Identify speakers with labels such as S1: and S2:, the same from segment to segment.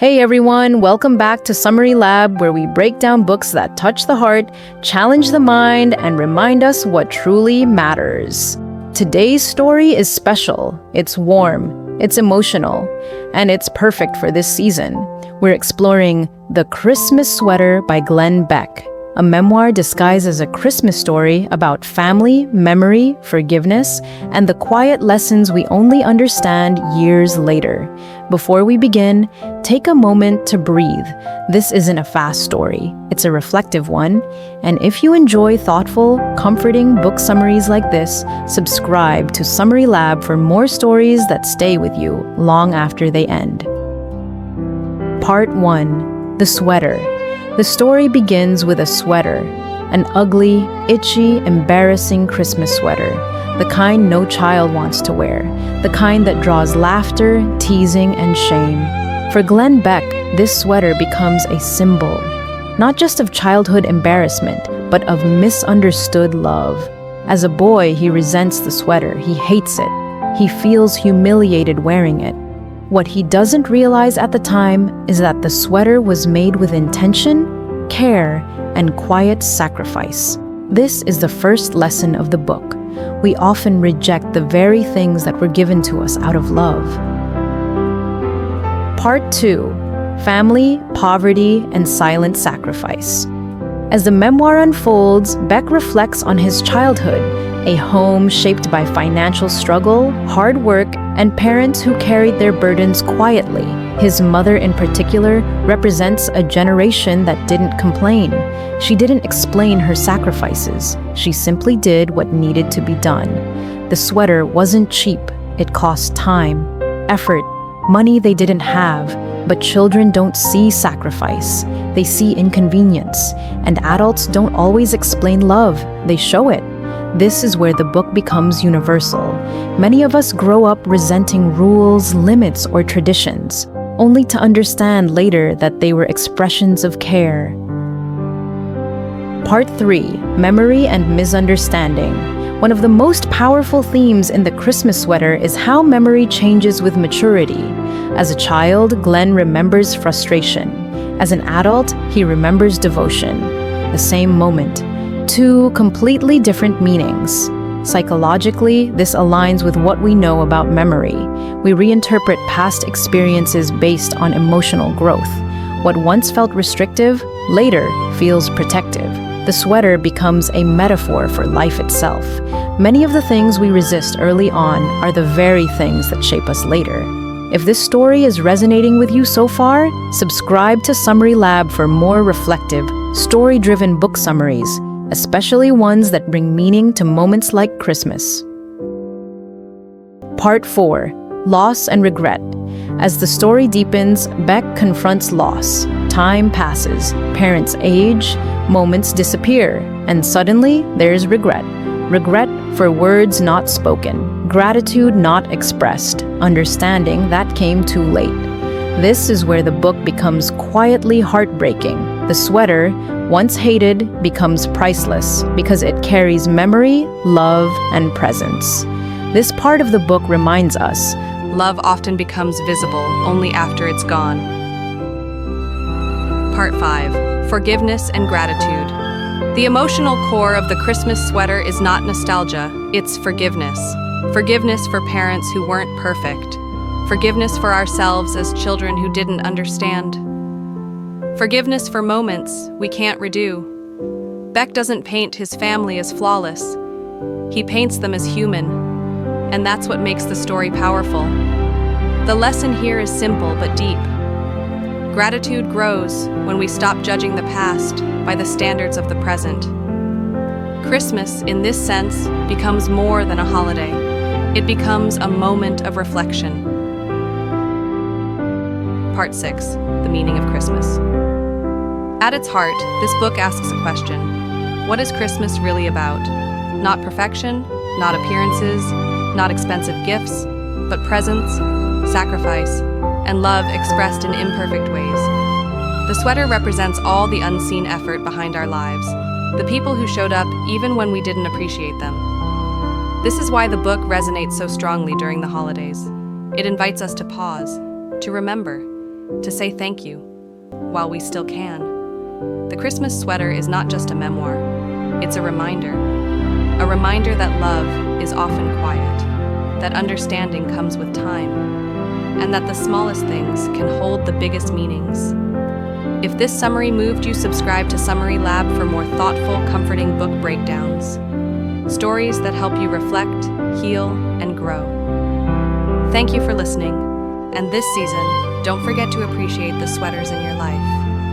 S1: Hey everyone, welcome back to Summary Lab, where we break down books that touch the heart, challenge the mind, and remind us what truly matters. Today's story is special, it's warm, it's emotional, and it's perfect for this season. We're exploring The Christmas Sweater by Glenn Beck, a memoir disguised as a Christmas story about family, memory, forgiveness, and the quiet lessons we only understand years later. Before we begin, take a moment to breathe. This isn't a fast story, it's a reflective one. And if you enjoy thoughtful, comforting book summaries like this, subscribe to Summary Lab for more stories that stay with you long after they end. Part 1. The Sweater. The story begins with a sweater, an ugly, itchy, embarrassing Christmas sweater, the kind no child wants to wear, the kind that draws laughter, teasing, and shame. For Glenn Beck, this sweater becomes a symbol, not just of childhood embarrassment, but of misunderstood love. As a boy, he resents the sweater, he hates it, he feels humiliated wearing it. What he doesn't realize at the time is that the sweater was made with intention, care, and quiet sacrifice. This is the first lesson of the book. We often reject the very things that were given to us out of love. Part 2. Family, Poverty, and Silent Sacrifice. As the memoir unfolds, Beck reflects on his childhood, a home shaped by financial struggle, hard work, and parents who carried their burdens quietly. His mother, in particular, represents a generation that didn't complain. She didn't explain her sacrifices. She simply did what needed to be done. The sweater wasn't cheap. It cost time, effort, money they didn't have. But children don't see sacrifice. They see inconvenience. And adults don't always explain love. They show it. This is where the book becomes universal. Many of us grow up resenting rules, limits, or traditions, only to understand later that they were expressions of care. Part 3. Memory and Misunderstanding. One of the most powerful themes in The Christmas Sweater is how memory changes with maturity. As a child, Glenn remembers frustration. As an adult, he remembers devotion. The same moment. Two completely different meanings. Psychologically, this aligns with what we know about memory. We reinterpret past experiences based on emotional growth. What once felt restrictive, later feels protective. The sweater becomes a metaphor for life itself. Many of the things we resist early on are the very things that shape us later. If this story is resonating with you so far, subscribe to Summary Lab for more reflective, story-driven book summaries, especially ones that bring meaning to moments like Christmas. Part 4. Loss and Regret. As the story deepens, Beck confronts loss. Time passes, parents age, moments disappear, and suddenly there's regret. Regret for words not spoken, gratitude not expressed, understanding that came too late. This is where the book becomes quietly heartbreaking. The sweater, once hated, becomes priceless because it carries memory, love, and presence. This part of the book reminds us,
S2: love often becomes visible only after it's gone. Part 5. Forgiveness and Gratitude. The emotional core of The Christmas Sweater is not nostalgia, it's forgiveness. Forgiveness for parents who weren't perfect. Forgiveness for ourselves as children who didn't understand. Forgiveness for moments we can't redo. Beck doesn't paint his family as flawless. He paints them as human, and that's what makes the story powerful. The lesson here is simple but deep. Gratitude grows when we stop judging the past by the standards of the present. Christmas, in this sense, becomes more than a holiday. It becomes a moment of reflection. Part 6. The Meaning of Christmas. At its heart, this book asks a question. What is Christmas really about? Not perfection, not appearances, not expensive gifts, but presence, sacrifice, and love expressed in imperfect ways. The sweater represents all the unseen effort behind our lives, the people who showed up even when we didn't appreciate them. This is why the book resonates so strongly during the holidays. It invites us to pause, to remember, to say thank you, while we still can. The Christmas sweater is not just a memoir, it's a reminder that love is often quiet, that understanding comes with time, and that the smallest things can hold the biggest meanings. If this summary moved you, subscribe to Summary Lab for more thoughtful, comforting book breakdowns. Stories that help you reflect, heal, and grow. Thank you for listening, and this season, don't forget to appreciate the sweaters in your life,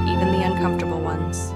S2: even the uncomfortable ones.